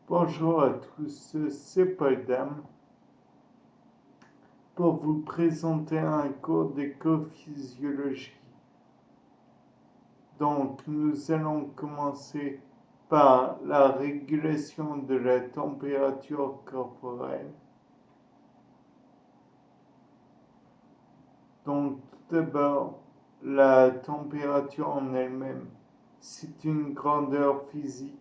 Bonjour à tous, c'est Paul Dame pour vous présenter un cours d'écophysiologie. Donc, nous allons commencer par la régulation de la température corporelle. Donc, tout d'abord, la température en elle-même, c'est une grandeur physique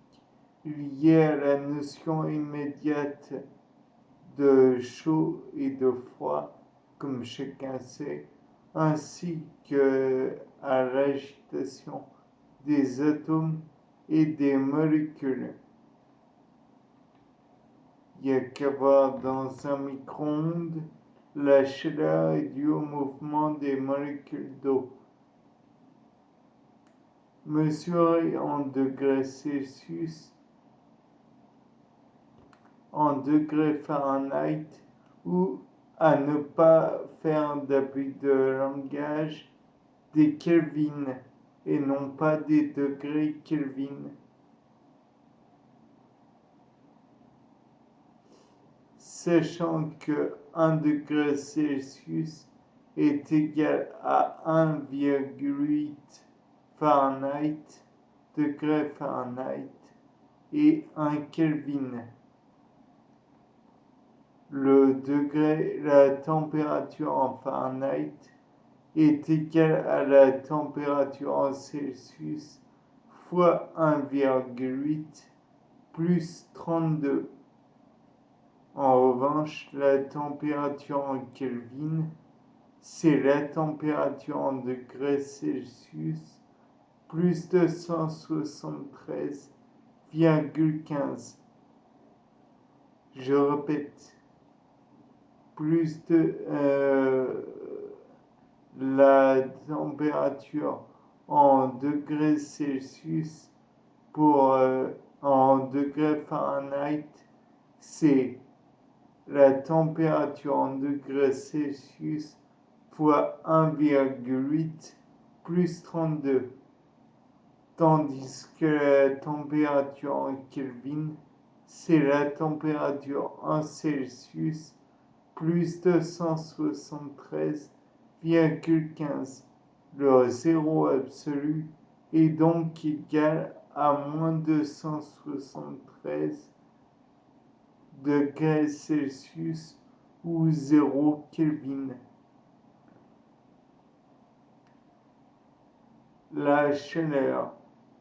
liée à la notion immédiate de chaud et de froid, comme chacun sait, ainsi qu'à l'agitation des atomes et des molécules. Il n'y a qu'à voir dans un micro-ondes, la chaleur est due au mouvement des molécules d'eau. Mesurée en degrés Celsius, en degrés Fahrenheit ou, à ne pas faire d'abus de langage, des Kelvin et non pas des degrés Kelvin. Sachant que 1 degré Celsius est égal à 1,8 Fahrenheit, degré Fahrenheit, et 1 Kelvin. La température en Fahrenheit est égale à la température en Celsius fois 1,8 plus 32. En revanche, la température en Kelvin, c'est la température en degrés Celsius plus 273,15. Je répète, la température en degrés Celsius en degrés Fahrenheit, c'est la température en degrés Celsius fois 1,8 plus 32, tandis que la température en Kelvin, c'est la température en Celsius plus 273,15. Le zéro absolu est donc égal à moins 273 degrés Celsius ou 0 Kelvin. La chaleur,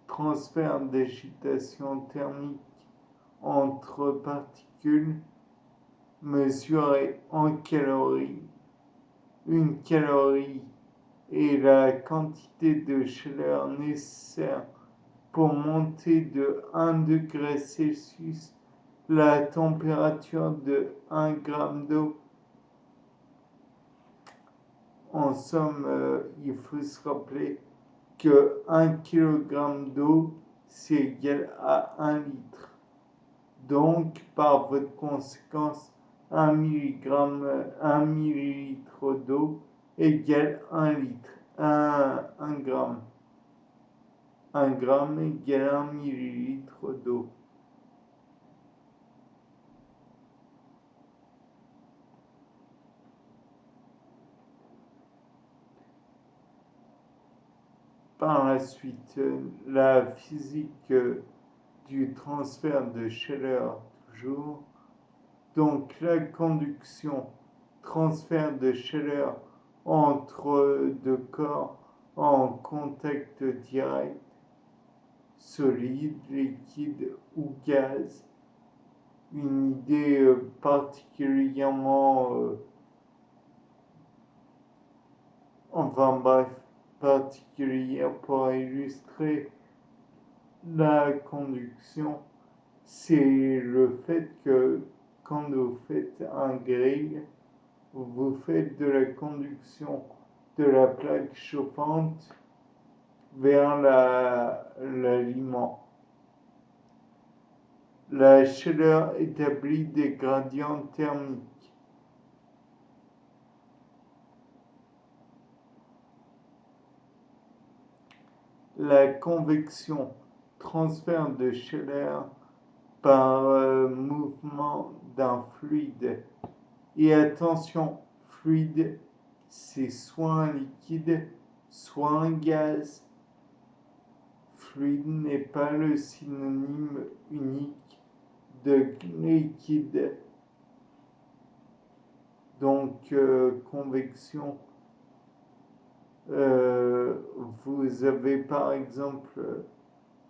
transfert d'agitation thermique entre particules, mesurée en calories. Une calorie est la quantité de chaleur nécessaire pour monter de 1 degré Celsius la température de 1 gramme d'eau. En somme, il faut se rappeler que 1 kg d'eau, c'est égal à 1 litre. Donc, par votre conséquence, 1 millilitre d'eau égale 1 litre. 1 gramme. 1 gramme égale 1 millilitre d'eau. Par la suite, la physique du transfert de chaleur toujours. Donc la conduction, transfert de chaleur entre deux corps en contact direct, solide, liquide ou gaz. Une idée particulièrement, particulière pour illustrer la conduction, c'est le fait que quand vous faites un grill, vous faites de la conduction de la plaque chauffante vers l'aliment. La chaleur établit des gradients thermiques. La convection, transfert de chaleur par mouvement d'un fluide. Et attention, fluide, c'est soit un liquide, soit un gaz. Fluide n'est pas le synonyme unique de liquide. Donc, convection, vous avez par exemple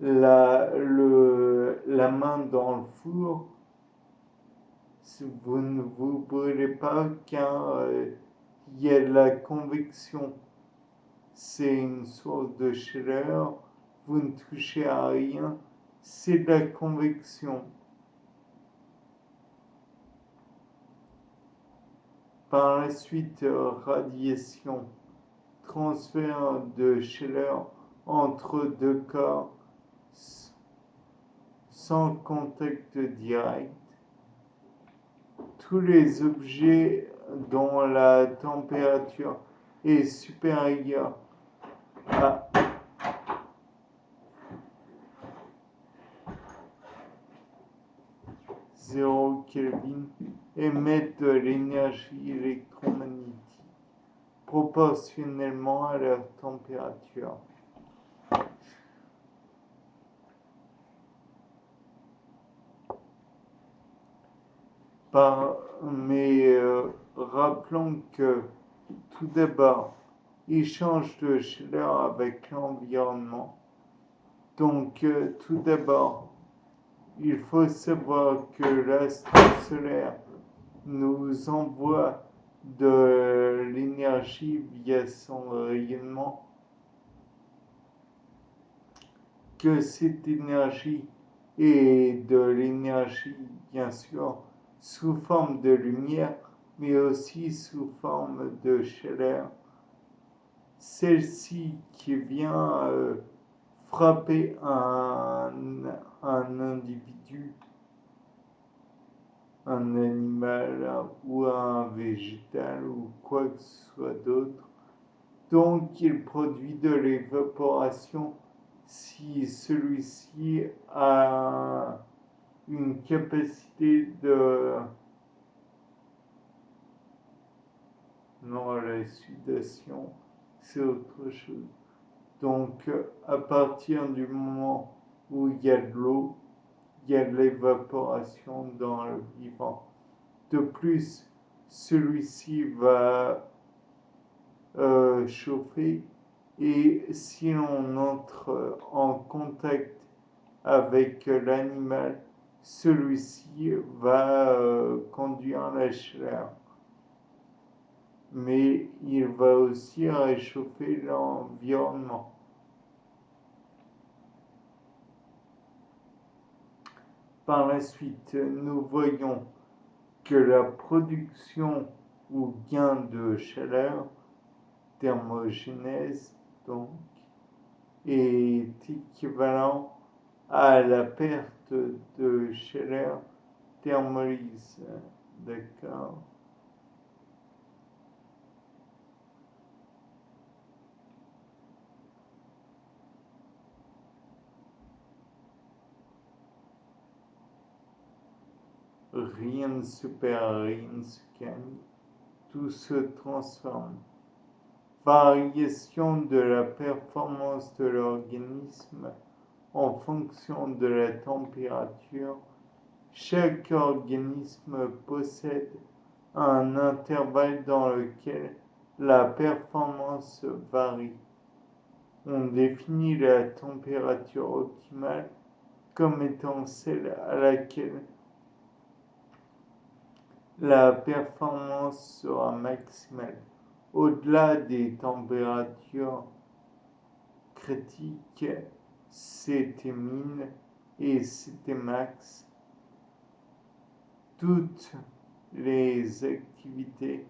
la main dans le four, vous ne vous brûlez pas car il y a de la convection. C'est une source de chaleur, vous ne touchez à rien, c'est de la convection. Par la suite, radiation, transfert de chaleur entre deux corps sans contact direct. Tous les objets dont la température est supérieure à 0 Kelvin émettent de l'énergie électromagnétique proportionnellement à leur température. Mais rappelons que tout d'abord, échange de chaleur avec l'environnement. Donc tout d'abord, il faut savoir que l'astre solaire nous envoie de l'énergie via son rayonnement, que cette énergie est de l'énergie, bien sûr, sous forme de lumière, mais aussi sous forme de chaleur. Celle-ci qui vient frapper un individu, un animal ou un végétal ou quoi que ce soit d'autre. Donc il produit de l'évaporation si celui-ci a une capacité de... Non, la sudation, c'est autre chose. Donc à partir du moment où il y a de l'eau, il y a de l'évaporation dans le vivant. De plus, celui-ci va chauffer et si l'on entre en contact avec l'animal, celui-ci va conduire la chaleur. Mais il va aussi réchauffer l'environnement. Par la suite, nous voyons que la production ou gain de chaleur, thermogénèse donc, est équivalent à la perte de chaleur, thermolyse. D'accord. Rien ne se perd, rien ne se gagne, tout se transforme. Variation de la performance de l'organisme en fonction de la température. Chaque organisme possède un intervalle dans lequel la performance varie. On définit la température optimale comme étant celle à laquelle la performance sera maximale. Au-delà des températures critiques, c'était min et c'était max, toutes les activités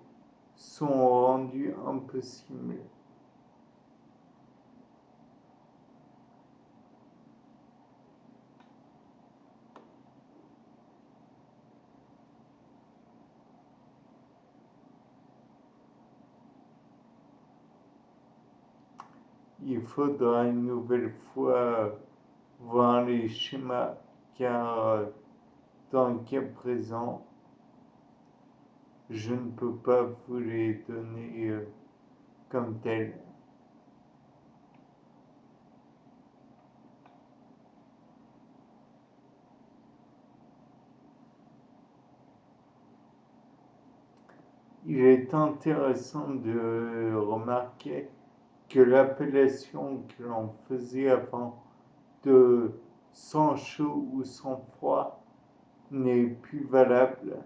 sont rendues impossibles. Il faudra une nouvelle fois voir les schémas car dans le cas présent, je ne peux pas vous les donner comme tels. Il est intéressant de remarquer que l'appellation que l'on faisait avant de sang chaud ou sang froid n'est plus valable.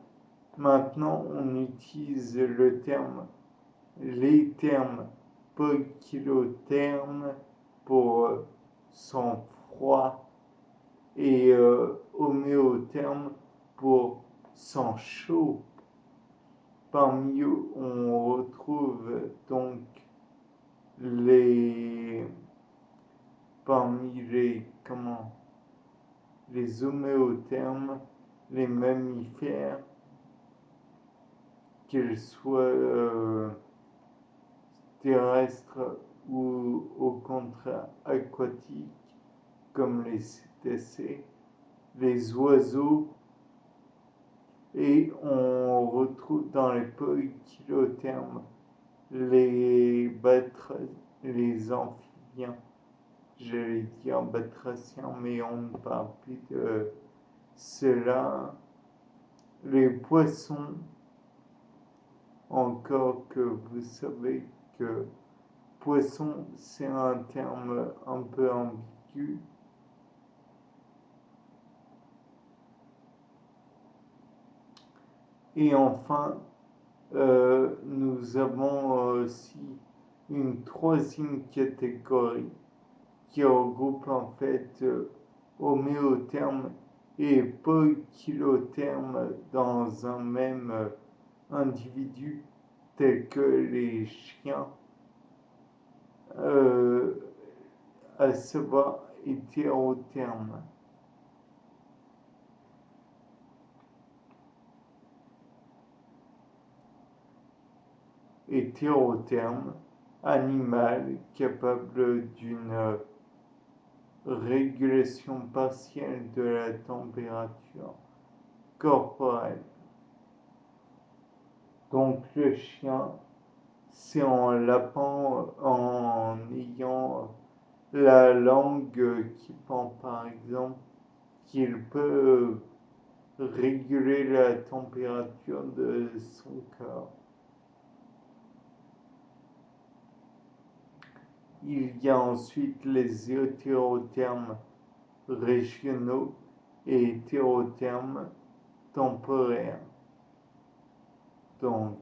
Maintenant, on utilise les termes poikilotherme pour sang froid et homéotherme pour sang chaud. Parmi eux, on retrouve donc parmi les homéothermes, les mammifères, qu'ils soient terrestres ou au contraire aquatiques, comme les cétacés, les oiseaux, et on retrouve dans les poikilothermes les amphibiens, j'allais dire batraciens, mais on ne parle plus de cela. Les poissons, encore que vous savez que poisson, c'est un terme un peu ambigu. Et enfin, nous avons aussi une troisième catégorie qui regroupe en fait homéotherme et poikilotherme dans un même individu, tels que les chiens, à savoir hétérotherme. Hétérotherme, animal capable d'une régulation partielle de la température corporelle. Donc le chien, c'est en lapant, en ayant la langue qui pend par exemple, qu'il peut réguler la température de son corps. Il y a ensuite les hétérothermes régionaux et hétérothermes temporaires. Donc,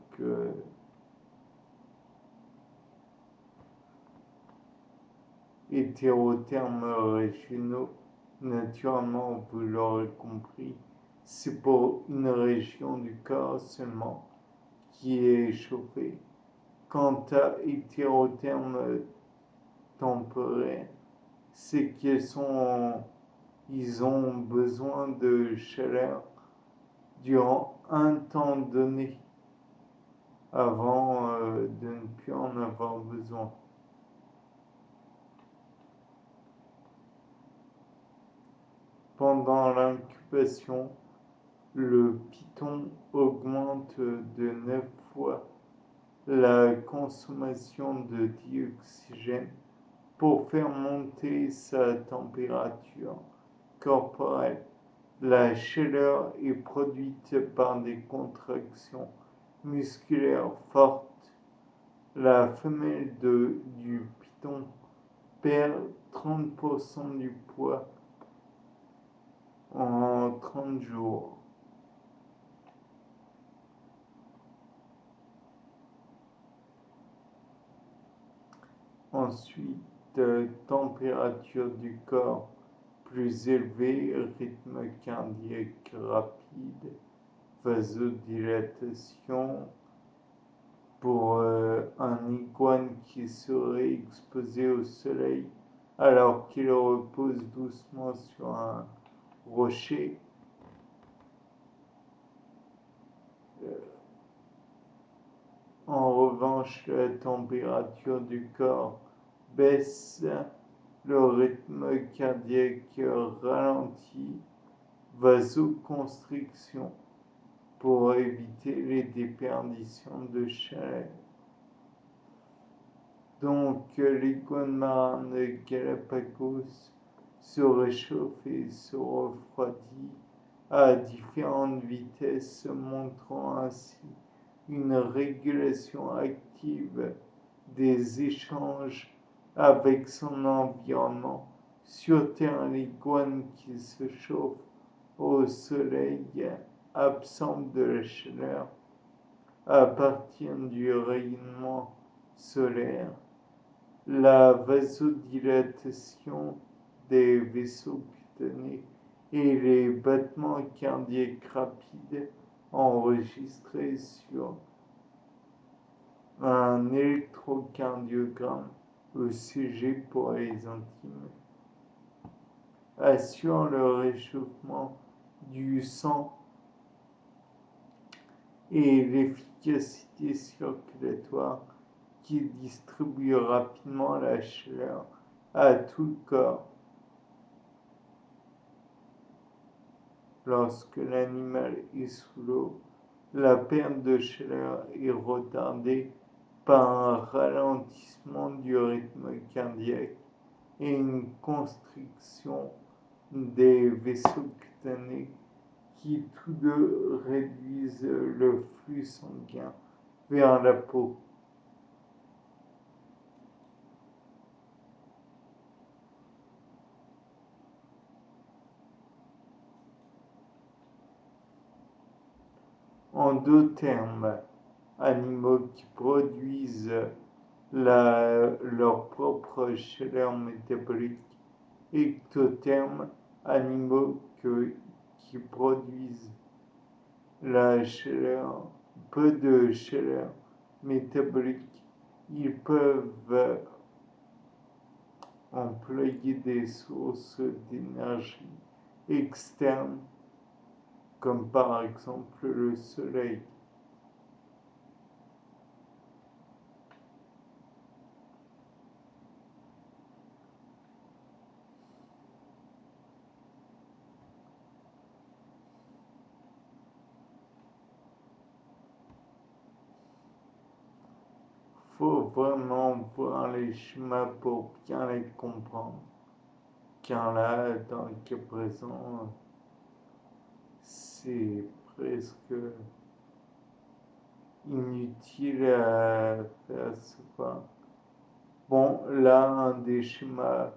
hétérothermes régionaux, naturellement, vous l'aurez compris, c'est pour une région du corps seulement qui est chauffée. Quant à hétérothermes temporaires, c'est qu'ils ont besoin de chaleur durant un temps donné avant de ne plus en avoir besoin. Pendant l'incubation, le python augmente de 9 fois la consommation de dioxygène pour faire monter sa température corporelle. La chaleur est produite par des contractions musculaires fortes. La femelle du python perd 30% du poids en 30 jours. Ensuite, température du corps plus élevée, rythme cardiaque rapide, vasodilatation. Pour un iguane qui serait exposé au soleil alors qu'il repose doucement sur un rocher, en revanche, la température du corps baisse, le rythme cardiaque ralentit, vasoconstriction pour éviter les déperditions de chaleur. Donc, l'iguane marin de Galapagos se réchauffe et se refroidit à différentes vitesses, montrant ainsi une régulation active des échanges avec son environnement. Sur Terre, l'iguane qui se chauffe au soleil absorbe de la chaleur à partir du rayonnement solaire. La vasodilatation des vaisseaux cutanés et les battements cardiaques rapides enregistrés sur un électrocardiogramme ECG pour les intimes assurent le réchauffement du sang et l'efficacité circulatoire qui distribue rapidement la chaleur à tout le corps. Lorsque l'animal est sous l'eau, la perte de chaleur est retardée par un ralentissement du rythme cardiaque et une constriction des vaisseaux cutanés qui tous deux réduisent le flux sanguin vers la peau. En deux termes, animaux qui produisent leur propre chaleur métabolique, ectothermes, animaux qui produisent la chaleur, peu de chaleur métabolique, ils peuvent employer des sources d'énergie externes, comme par exemple le soleil. Faut vraiment voir les schémas pour bien les comprendre. Car là, dans le cas présent, c'est presque inutile à faire ce pas. Bon, là, un des schémas,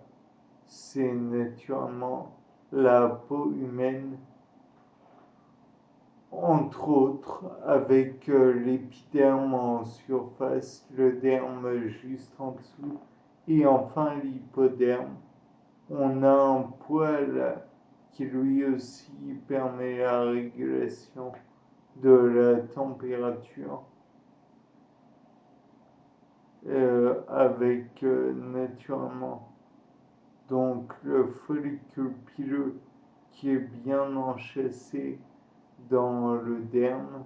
c'est naturellement la peau humaine, entre autres, avec l'épiderme en surface, le derme juste en dessous, et enfin l'hypoderme. On a un poil qui lui aussi permet la régulation de la température avec naturellement donc le follicule pileux qui est bien enchâssé dans le derme,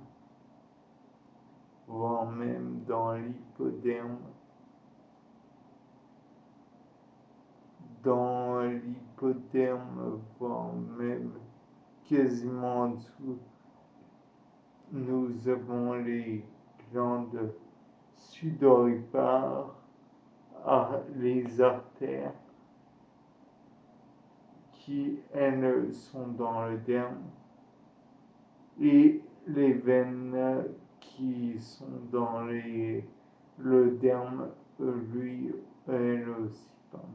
voire même dans l'hypoderme. Dans l'hypoderme, voire même quasiment en dessous, nous avons les glandes sudoripares, les artères qui, elles, sont dans le derme, et les veines qui sont dans le derme, lui, elles aussi, pardon.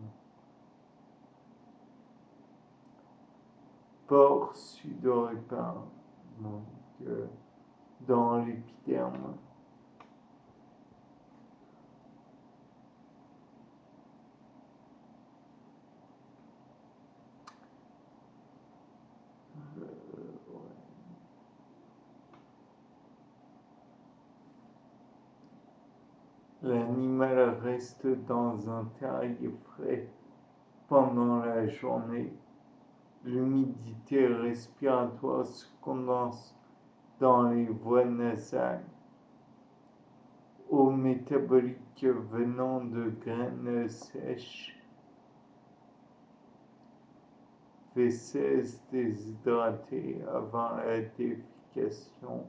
Pores sudoripares, donc dans l'épiderme. L'animal reste dans un terrier frais pendant la journée. L'humidité respiratoire se condense dans les voies nasales. Eau métabolique venant de graines sèches. fesses déshydratées avant la défécation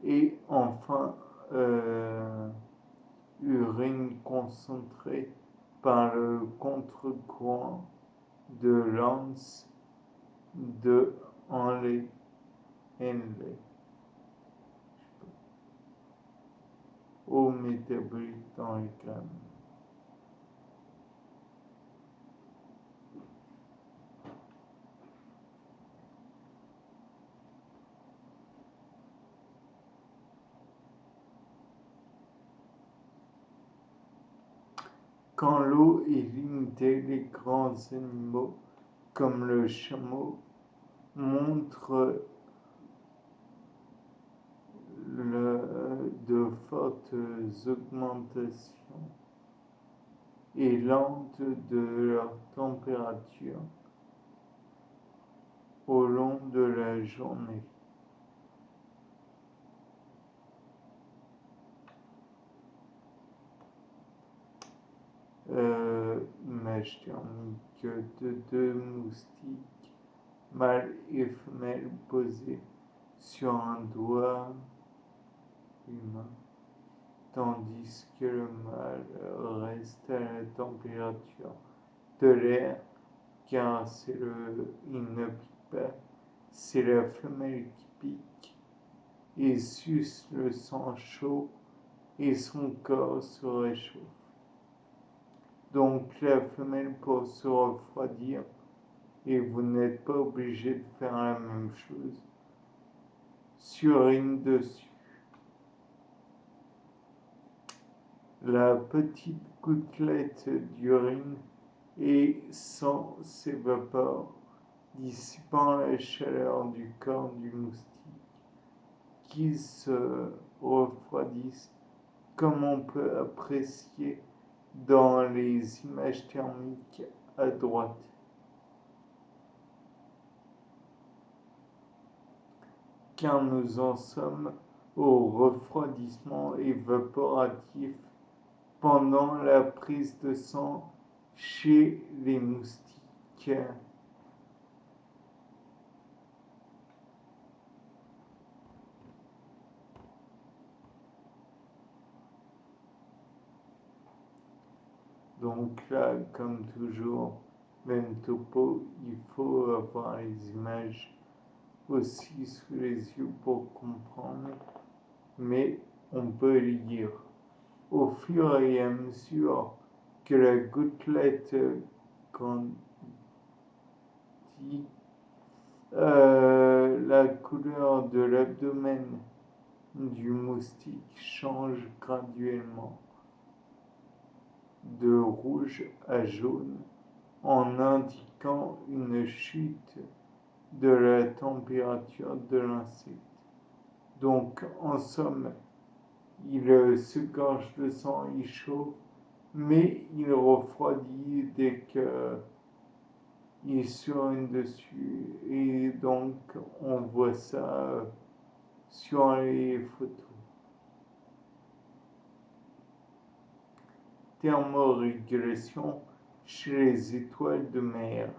et enfin urine concentrée par le contre-courant de Lance de Henley. Eau métabolique dans les graines. Quand l'eau est limitée, les grands animaux, comme le chameau, montrent de fortes augmentations et lentes de leur température au long de la journée. Image thermique de deux moustiques mâles et femelles posés sur un doigt humain, tandis que le mâle reste à la température de l'air, car il ne pique pas, c'est la femelle qui pique et suce le sang chaud et son corps se réchauffe. Donc la femelle pour se refroidir, et vous n'êtes pas obligé de faire la même chose, surine dessus. La petite gouttelette d'urine et sang s'évapore, dissipant la chaleur du corps du moustique, qui se refroidissent, comme on peut apprécier dans les images thermiques à droite. Car nous en sommes au refroidissement évaporatif pendant la prise de sang chez les moustiques. Donc là, comme toujours, même topo, il faut avoir les images aussi sous les yeux pour comprendre, mais on peut lire. Au fur et à mesure que la gouttelette grandit, la couleur de l'abdomen du moustique change graduellement de rouge à jaune en indiquant une chute de la température de l'insecte. Donc, en somme, il se gorge de sang, il chauffe, mais il refroidit dès qu'il surine dessus. Et donc, on voit ça sur les photos. Thermorégulation chez les étoiles de mer.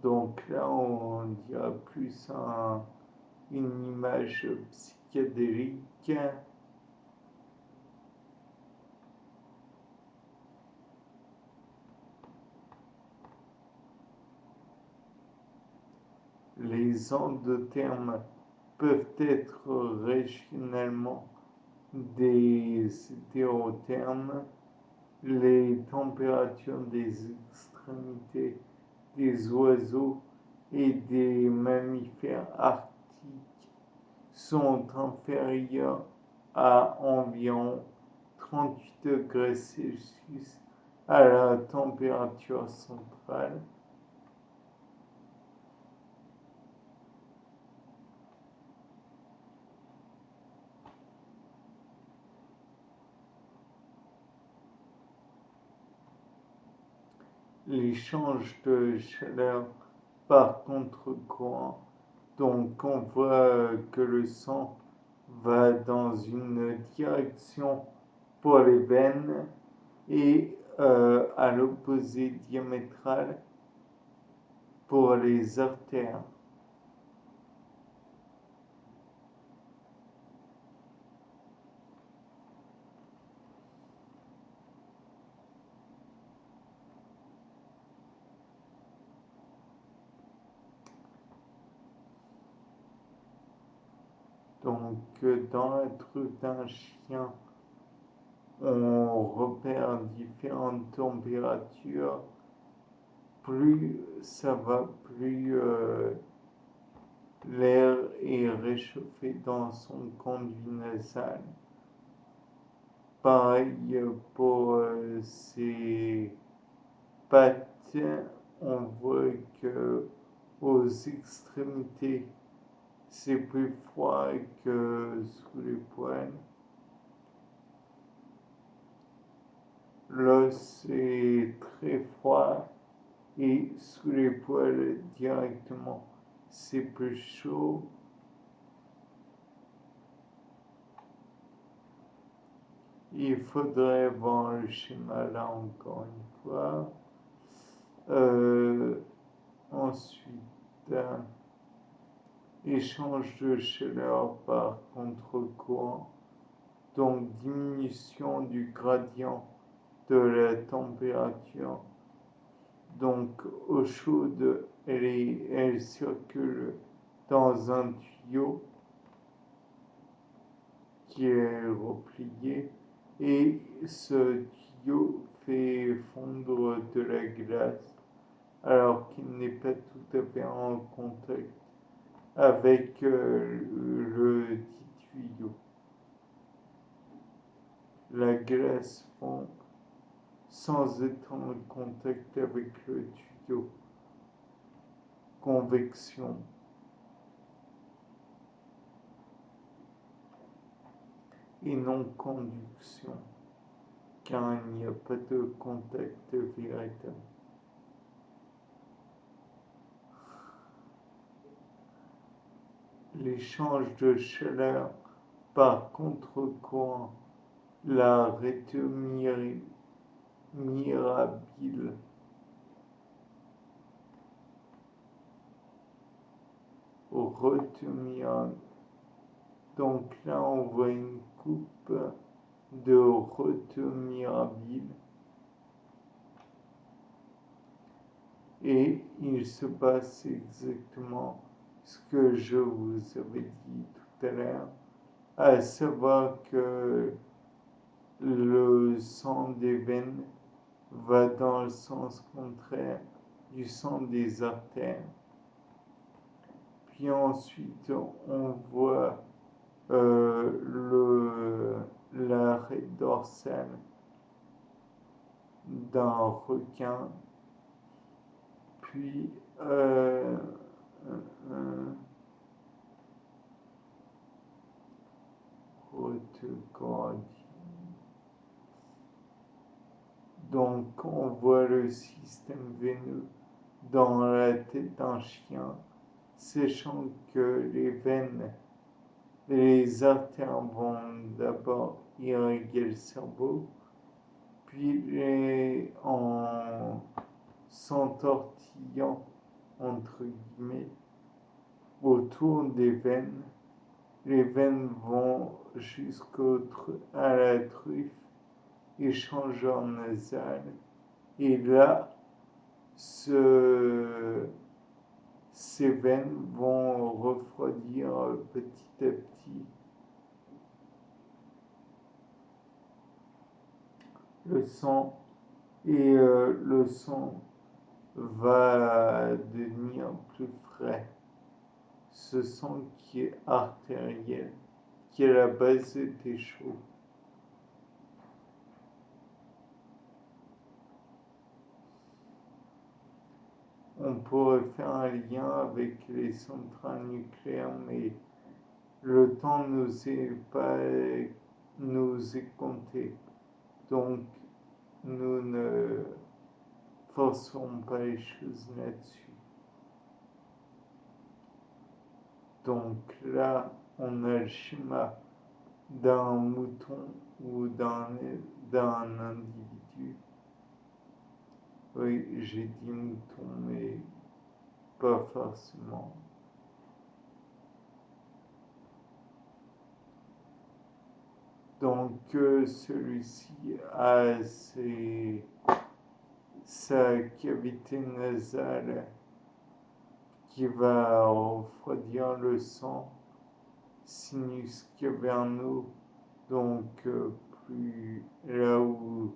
Donc là, on dirait plus une image psychédélique. Les endothermes peuvent être régionalement des hétérothermes. Les températures des extrémités des oiseaux et des mammifères arctiques sont inférieures à environ 38 degrés Celsius à la température centrale. L'échange de chaleur par contre-courant, donc on voit que le sang va dans une direction pour les veines et à l'opposé diamétral pour les artères. Donc, dans la truffe d'un chien, on repère différentes températures. Plus ça va, plus l'air est réchauffé dans son conduit nasal. Pareil pour ses pattes, on voit que aux extrémités, c'est plus froid que sous les poils. L'os est très froid et sous les poils directement, c'est plus chaud. Il faudrait voir le schéma là encore une fois. Ensuite, échange de chaleur par contre-courant, donc diminution du gradient de la température. Donc eau chaude, elle circule dans un tuyau qui est replié et ce tuyau fait fondre de la glace alors qu'il n'est pas tout à fait en contact avec le dit tuyau. La glace fond sans être en contact avec le tuyau. Convection. Et non conduction, car il n'y a pas de contact véritable. L'échange de chaleur par contre-courant, la rétromirabile, retemirabile. Donc là, on voit une coupe de retemirabile. Et il se passe exactement ce que je vous avais dit tout à l'heure, à savoir que le sang des veines va dans le sens contraire du sang des artères. Puis ensuite, on voit l'arrêt dorsal d'un requin, puis donc on voit le système veineux dans la tête d'un chien, sachant que les veines et les artères vont d'abord irriguer le cerveau, puis en s'entortillant entre guillemets autour des veines, les veines vont jusqu'à la truffe échangeur nasal et là ces veines vont refroidir petit à petit le sang et le sang va devenir plus frais. Ce sang qui est artériel, qui à la base était chaud. On pourrait faire un lien avec les centrales nucléaires, mais le temps nous est compté. Donc, nous ne forcerons pas les choses là-dessus. Donc là, on a le schéma d'un mouton ou d'un individu Oui, j'ai dit mouton, mais pas forcément. Donc, celui-ci a sa cavité nasale qui va refroidir le sang, sinus caverneux, donc plus là où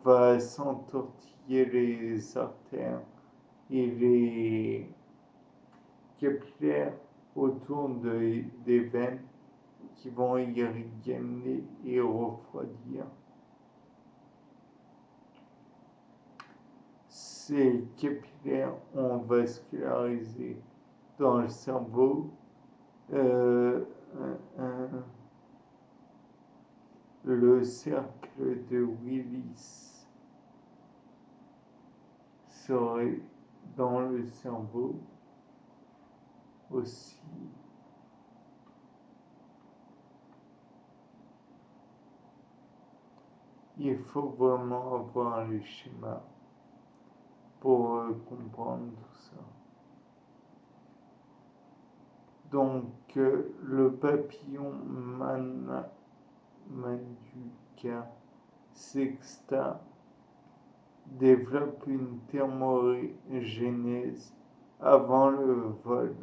va s'entortiller les artères et les capillaires autour des veines qui vont irriguer et refroidir. Ces capillaires ont vascularisé dans le cerveau le cercle de Willis serait dans le cerveau aussi. Il faut vraiment avoir les schémas pour comprendre tout ça. Donc, le papillon Manduca sexta développe une thermogénèse avant le vol.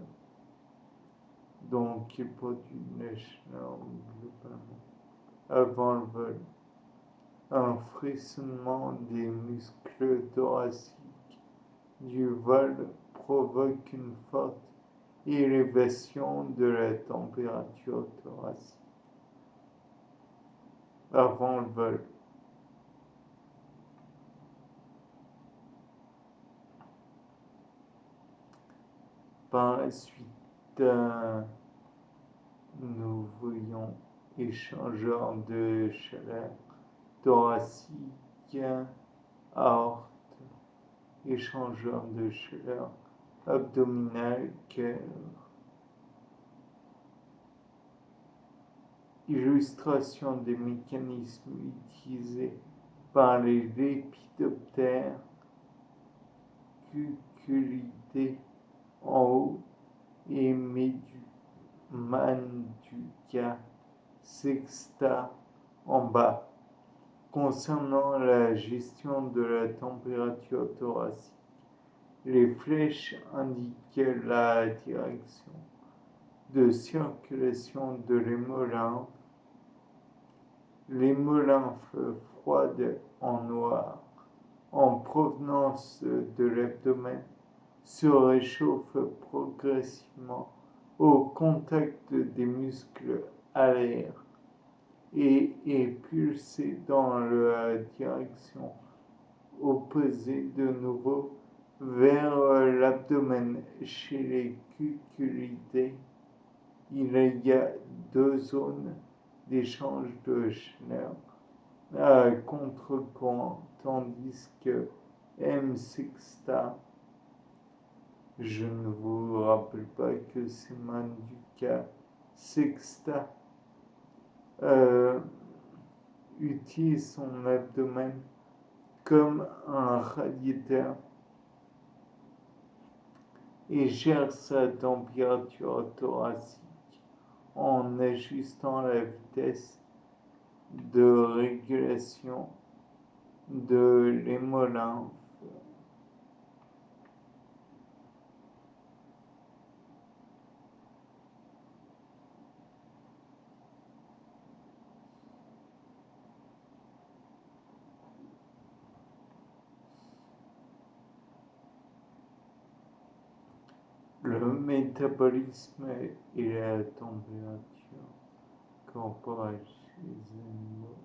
Donc, il produit une neige globalement avant le vol. Un frissonnement des muscles thoraciques du vol provoque une forte élévation de la température thoracique avant le vol. Par la suite, nous voyons échangeur de chaleur thoracique, aorte, échangeur de chaleur abdominale, cœur. Illustration des mécanismes utilisés par les lépidoptères cuculidés en haut et Manduca sexta en bas. Concernant la gestion de la température thoracique, les flèches indiquent la direction de circulation de l'hémolymphe. L'hémolymphe froide en noir, en provenance de l'abdomen, se réchauffe progressivement au contact des muscles alaires et est pulsé dans la direction opposée de nouveau vers l'abdomen. Chez les cuculidés, il y a deux zones d'échange de chaleur à contre-courant, tandis que M sexta, je ne vous rappelle pas que c'est Manduca sexta, utilise son abdomen comme un radiateur et gère sa température thoracique en ajustant la vitesse de régulation de l'hémolymphe. Le métabolisme et la température corporelle chez les animaux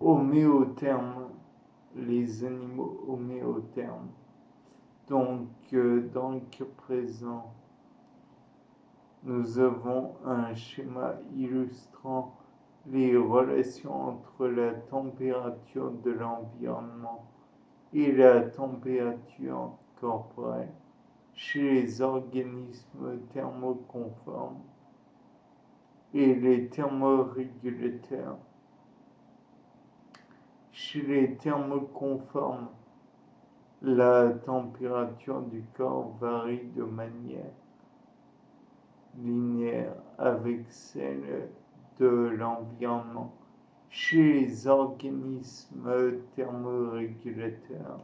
homéothermes. Les animaux homéothermes. Donc, dans le cas présent, nous avons un schéma illustrant les relations entre la température de l'environnement et la température corporelle chez les organismes thermoconformes et les thermorégulateurs Chez les thermoconformes, la température du corps varie de manière linéaire avec celle de l'environnement. Chez les organismes thermorégulateurs,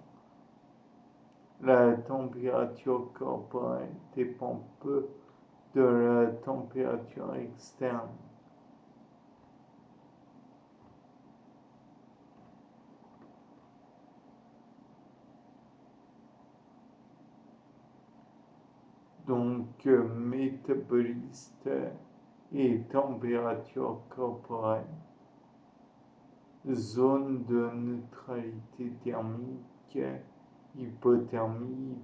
la température corporelle dépend peu de la température externe. Donc, métabolisme et température corporelle, zone de neutralité thermique, hypothermie,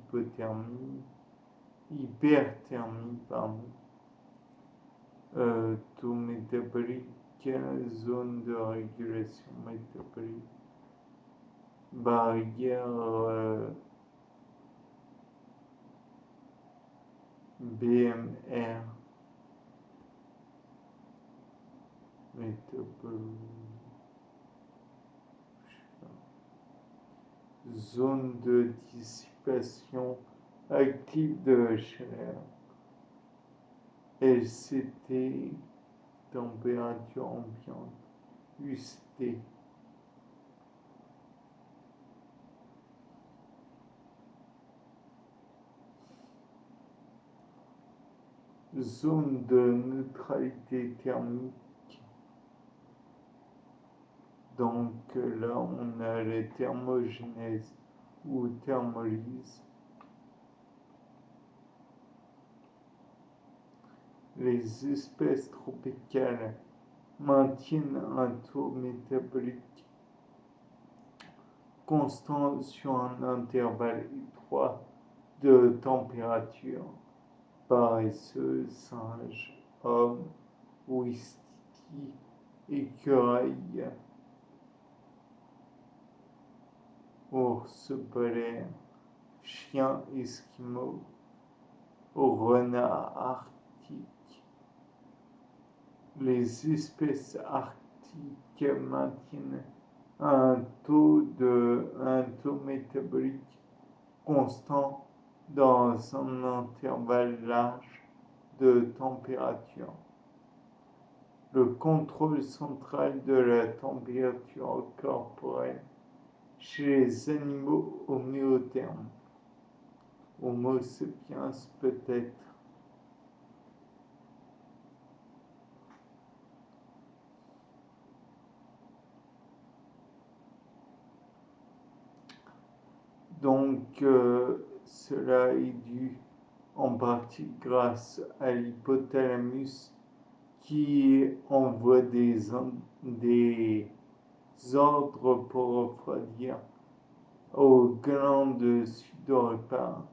hyperthermie, taux métabolique, zone de régulation métabolique, barrière BMR, zone de dissipation active de chaleur, LCT, température ambiante, UCT. Zone de neutralité thermique. Donc là, on a la thermogénèse ou thermolyse. Les espèces tropicales maintiennent un taux métabolique constant sur un intervalle étroit de température. Paresseux, singe, homme, ouistiti, écureuil, ours polaire, chien esquimau, renard arctique. Les espèces arctiques maintiennent un taux métabolique constant dans un intervalle large de température. Le contrôle central de la température corporelle chez les animaux homéothermes, Homo sapiens peut-être. Donc cela est dû en partie grâce à l'hypothalamus qui envoie des ordres pour refroidir aux glandes sudoripares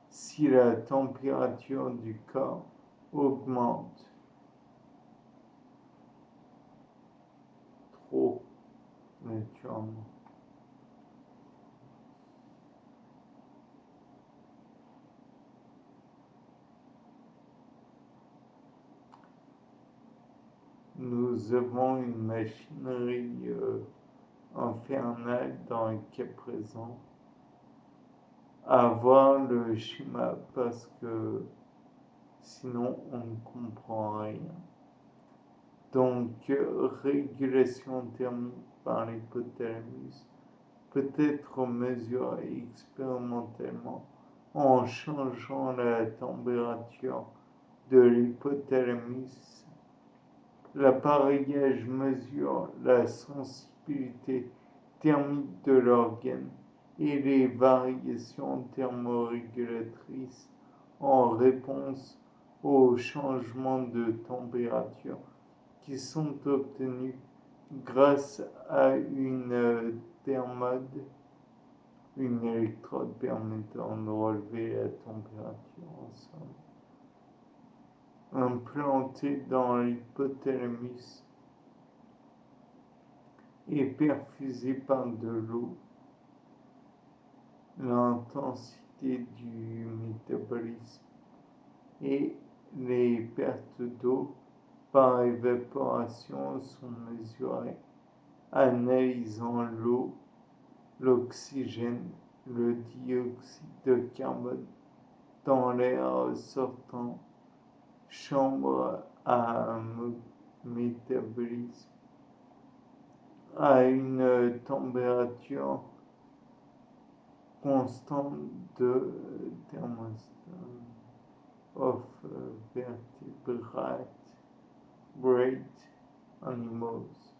si la température du corps augmente trop naturellement. Nous avons une machinerie infernale dans le cas présent. À voir le schéma parce que sinon on ne comprend rien. Donc, régulation thermique par l'hypothalamus peut être mesurée expérimentalement en changeant la température de l'hypothalamus. L'appareillage mesure la sensibilité thermique de l'organe et les variations thermorégulatrices en réponse aux changements de température qui sont obtenus grâce à une thermode, une électrode permettant de relever la température en somme, implantée dans l'hypothalamus et perfusée par de l'eau. L'intensité du métabolisme et les pertes d'eau par évaporation sont mesurées analysant l'eau, l'oxygène, le dioxyde de carbone dans l'air sortant, chambre à un métabolisme à une température constante de thermostat of vertebrate animals.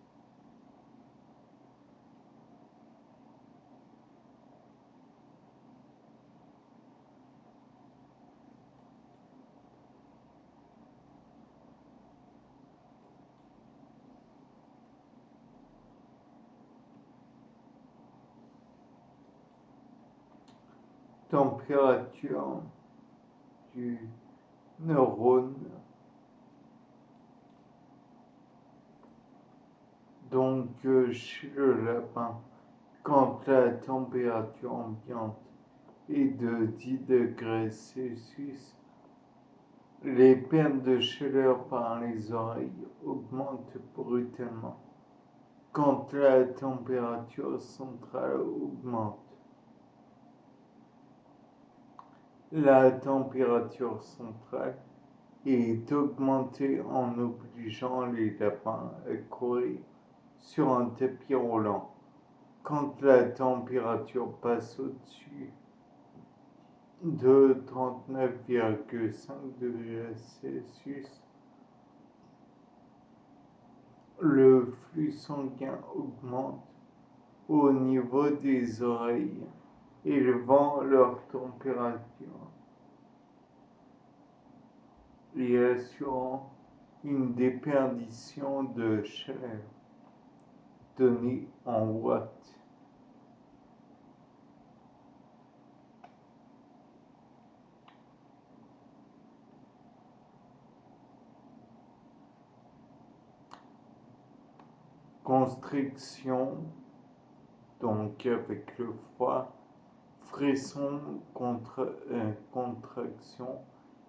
Température du neurone, donc chez le lapin, quand la température ambiante est de 10 degrés Celsius, les pertes de chaleur par les oreilles augmentent brutalement. Quand la température centrale augmente, la température centrale est augmentée en obligeant les lapins à courir sur un tapis roulant. Quand la température passe au-dessus de 39,5 degrés Celsius, le flux sanguin augmente au niveau des oreilles, élevant leur température et assurant une déperdition de chaleur donnée en watts. Constriction, donc avec le froid, frisson, contraction,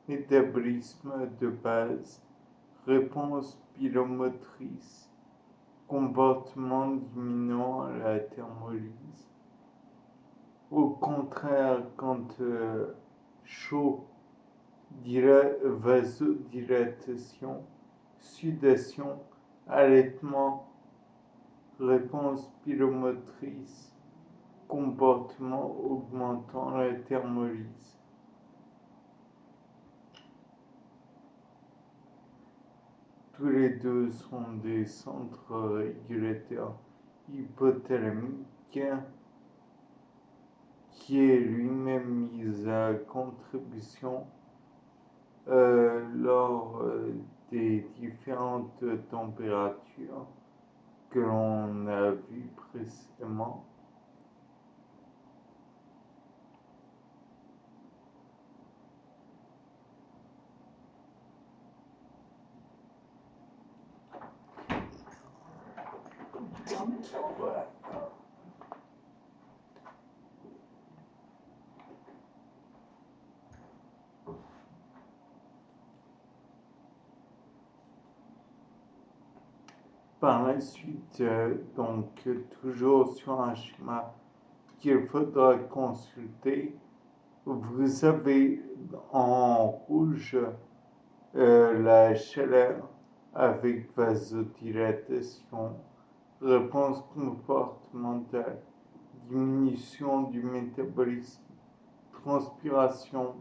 métabolisme de base, réponse pilomotrice, comportement diminuant à la thermolyse. Au contraire, quand chaud, vasodilatation, sudation, allaitement, réponse pilomotrice, comportement augmentant la thermolyse. Tous les deux sont des centres régulateurs hypothalamiques qui est lui-même mis à contribution lors des différentes températures que l'on a vues précédemment. Par la suite, donc toujours sur un schéma qu'il faudra consulter, vous avez en rouge la chaleur avec vasodilatation, réponse comportementale, diminution du métabolisme, transpiration,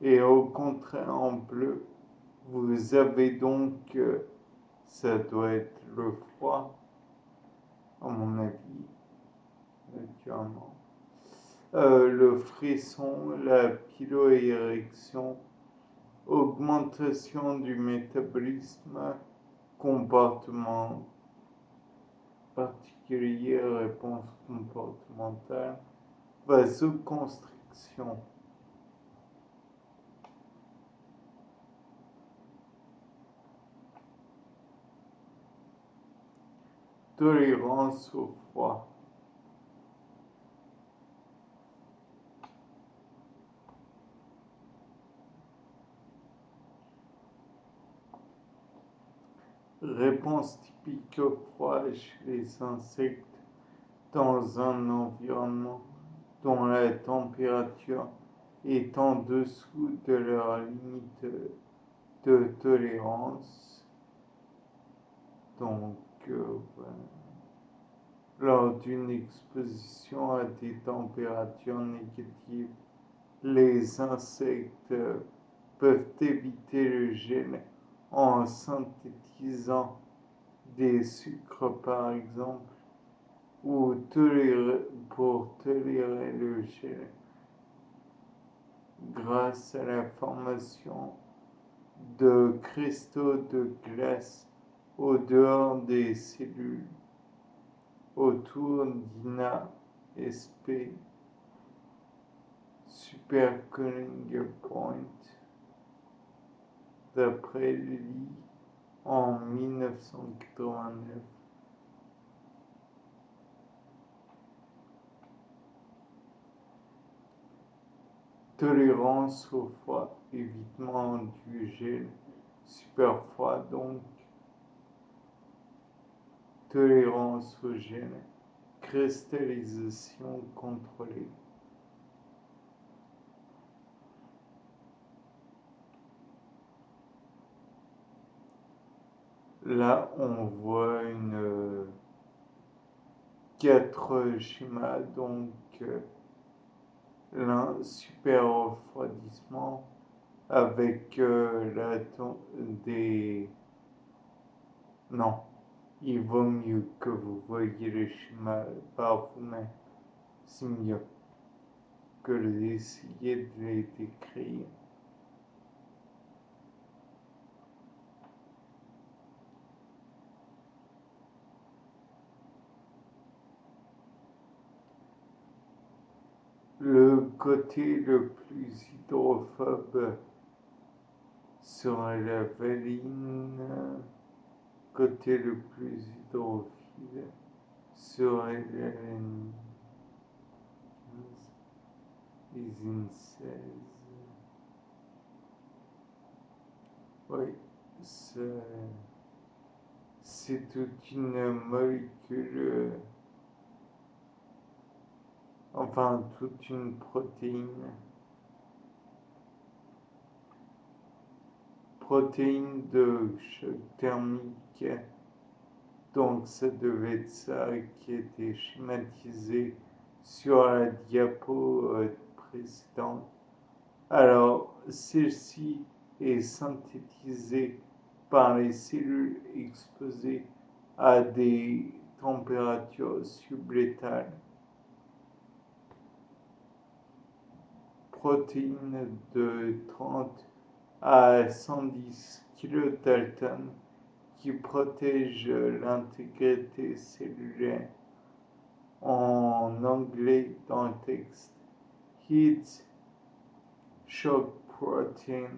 et au contraire en bleu, vous avez donc, ça doit être le froid, à mon avis, naturellement. Le frisson, la piloérection, augmentation du métabolisme, comportement particulier, réponse comportementale, vasoconstriction. Tolérance au froid. Réponse typique au froid chez les insectes dans un environnement dont la température est en dessous de leur limite de tolérance. Donc, voilà. Lors d'une exposition à des températures négatives, les insectes peuvent éviter le gel en synthétisant des sucres par exemple, ou pour tolérer le gel grâce à la formation de cristaux de glace au dehors des cellules autour d'INA SP Supercooling Point, d'après Lee en 1989. Tolérance au froid, évitement du gel super froid donc. Tolérance au gel, cristallisation contrôlée. Là, on voit 4 schémas, donc l'un super refroidissement avec des... Non, il vaut mieux que vous voyez le schéma par vous-même. C'est mieux que d'essayer de les décrire. Le côté le plus hydrophobe serait la valine, côté le plus hydrophile serait la usine 16. Oui, c'est toute une molécule, enfin toute une protéine de choc thermique. Donc ça devait être ça qui était schématisé sur la diapo précédente. Alors celle-ci est synthétisée par les cellules exposées à des températures sublétales. Protéines de 30 à 110 kilodalton qui protège l'intégrité cellulaire. En anglais dans le texte, Heat Shock Protein.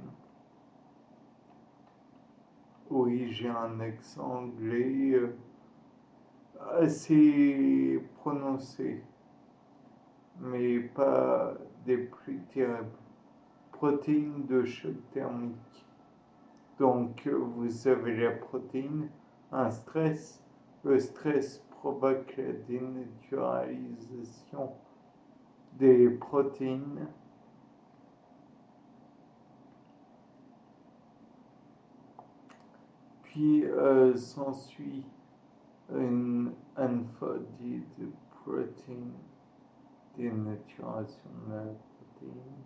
Oui, j'ai un accent anglais assez prononcé, mais pas des plus terribles. Protéines de choc thermique. Donc, vous avez la protéine, un stress. Le stress provoque la dénaturalisation des protéines. Puis s'ensuit une unfolded protein, dénaturation de la protéine.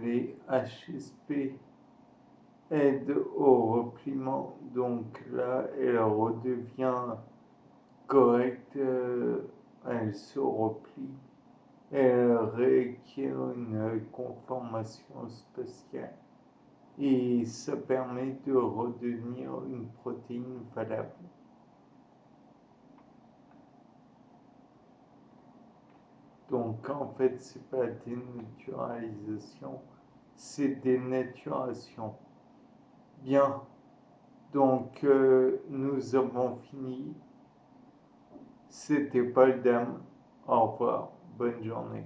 Les HSP aident au repliement, donc là elle redevient correcte, elle se replie, elle requiert une conformation spatiale et ça permet de redevenir une protéine valable. Donc en fait c'est pas dénaturalisation, c'est dénaturation. Bien, donc nous avons fini. C'était Paul Dame. Au revoir, bonne journée.